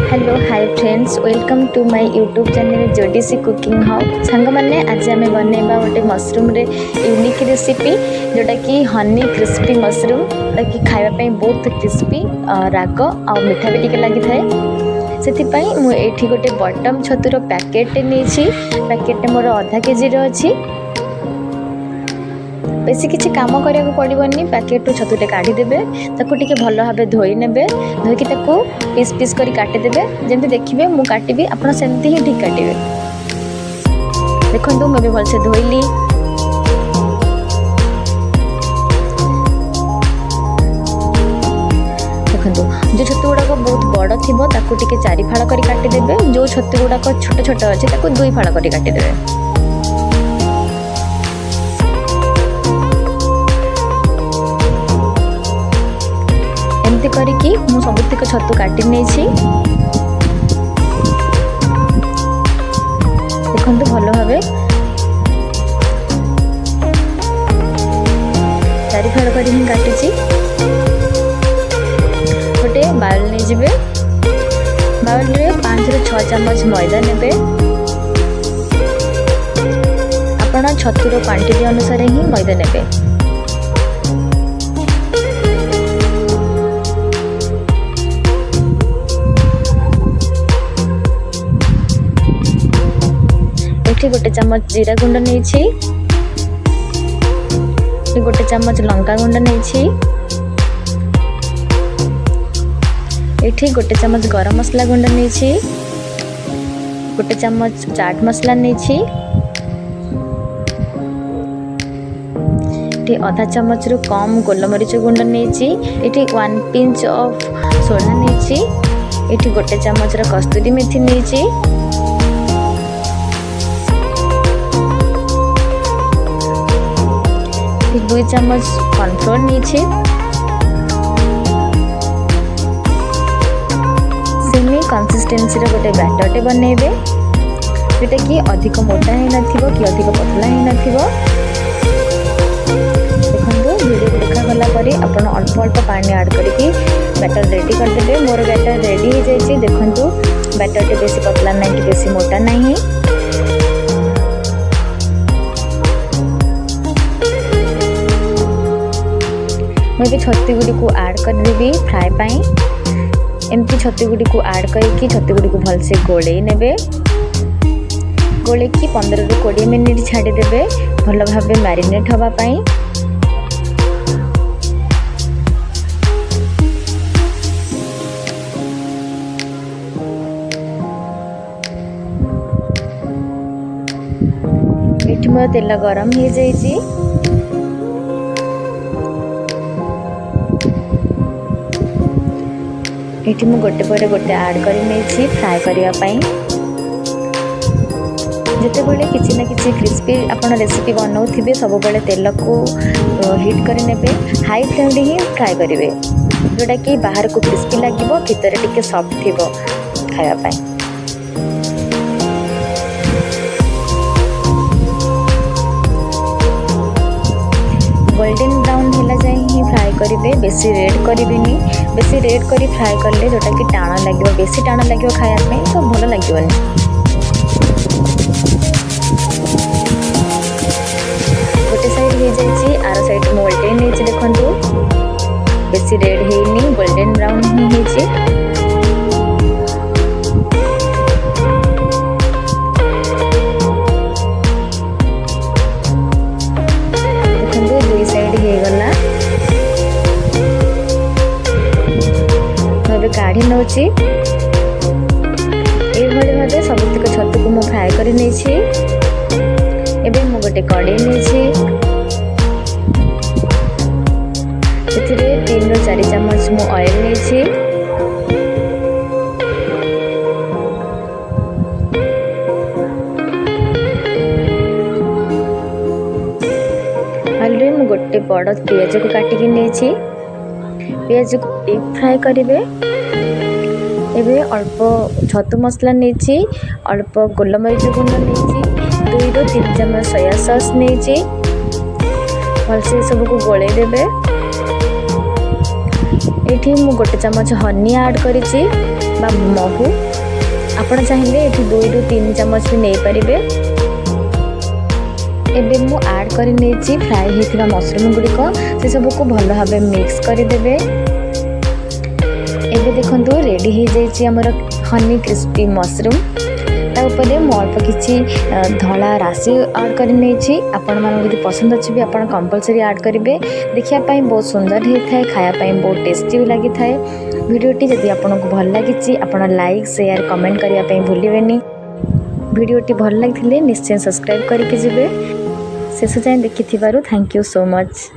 Hello hi friends, welcome to my YouTube channel जोडीसी cooking how. सांग मैंने आज आम बनवा गोटे मशरूम रे यूनिक रेसिपी जोटा कि हनी क्रिस्पी मशरूम, जोटा कि खावाई बहुत क्रिस्पी राग आ मिठा भी टिके लगी थाए। से मुझे गोटे बटम छतुर पैकेट नहीं, पैकेट मोर आधा केजी अच्छी। बेसी किसी काम करिया पड़ोनी, पैकेट छतुटे काढ़ीदेवे, ताकूटे भल भाव धोई ने, धोईकी पीस पीस कर काटिदेवे। जमी देखिए मुझे काटि आप सेमती ही ठीक काटे। देखो मुझे भलसे धोइली, देखो जो छतु गुड़ाक बहुत बड़ थी चारि फाड़ कर काटिदेवे, जो छतु गुड़ाक छोट छोट अच्छे दुई फाड़ कर काटिदेवे। एमती करके मु सबुतिक छतु काटी नहीं। देखो भल भाव चारि फाड़ कर ही काटी। गोटे बाउल नहीं जाए, बाउल में 5 ରୁ 6 चामच मैदा ने। आपण छतुर क्वांटिटी अनुसार ही मैदा ने। गोटे चम्मच जीरा गुंड नहीं, गोटे चम्मच लंका गुंड नहीं, गोटे चम्मच गरम मसला गुंड नहीं, गोटे चम्मच चाट मसला नहीं, आधा चम्मच रु कम गोलमरीच गुंड नहीं, 1 पिंच ऑफ सोडा नहीं, गोटे चम्मच कस्तूरी मेथी नहीं, 2 चम्मच कॉर्नफ्लोर नहीं। सेमी कंसिस्टेंसी रे गोटे बैटरटे बनइबे, जोटा कि अधिक मोटा ही नथिबो कि अधिक पतला ही नथिबो। देखो वीडियो देखा गला परे आपण अल्प अल्प पानी ऐड करके बैटर रेडी कर देबे। मोर बैटर रेडी हो जाइए। देखो बैटरटे बेसी पतला नहीं कि बेसी मोटा नहीं। मुझे छतु गुड़ी को ऐड करदेवी फ्राए पाई। एमती छतु गुड़ी को ऐड करके छतु गुड़ी को भलसे गोले नेबे। गोले की 15 ରୁ 20 मिनिट छाड़ीदेवे भल भाव मैरिनेट हवा पाई। एठी मोर तेल गरम हो जाइए। ये मुझे गोटे पर गोटे ऐड कर फ्राए करने। जितेबाला किसी ना किसी क्रिस्पी आपन रेसिपी बनाऊे सब बेले तेल को हिट करने, हाई फ्लेम रे ही फ्राए करेंगे, जोटा कि बाहर को क्रिस्पी लगे भितर टिके सॉफ्ट थी खायापाई। गोल्डन ब्राउन होला जाए ही फ्राए करेंगे, बेसी रेड करेंगे। बेसी रेड करी फ्राए कले जोटा कि टाण लगे, बेसी टाण लगे खायापाई तो भल लगे। गोटे साइड हो जाए, आर साइड में उल्टे नहीं। देखो बेसी रेड है, गोल्डन ब्राउन ही है। काढ़ी नौची भाव सबुतिक छतु को मुझे फ्राए कर नहीं। एवं मु गोटे कड़े नहीं, 3 ରୁ 4 चामच मु ऑयल नहीं। ऑयल मु गोटे बड़ पियाज को काटिकी नहीं। पियाज को डीप फ्राए करेंगे। एबे अल्प छतु मसला नहीं, अल्प गोलमरीच गुंड नहीं, 2 ରୁ 3 चम्मच सोया सॉस नहीं। भलसे सबको गोले देवे। ये मु गोटे चमच हनी ऐड करिछि बा महू आपण चाहिए ये 2 ରୁ 3 चमच भी नहीं पारे। एबे मु ऐड कर नहीं फ्राए होता मशरूम गुड़िक से सब को भल भाव मिक्स करदे। एबे देखंतु रेडी हो जाइए आमर हनी क्रिस्पी मशरूम। तापर अल्प किसी धला राशि ऐड कर नहीं आपण मानक पसंद अच्छी भी आप कंपलसरी ऐड करेंगे। देखापी बहुत सुंदर होता है, खायापी बहुत टेस्टी भी लगी था। वीडियोटी जदि आपको भल लगी आप लाइक शेयर कमेंट करने भूलें। वीडियोटी भल लगी निश्चय सब्सक्राइब करके जी शेष जाए देखि थैंक यू सो मच।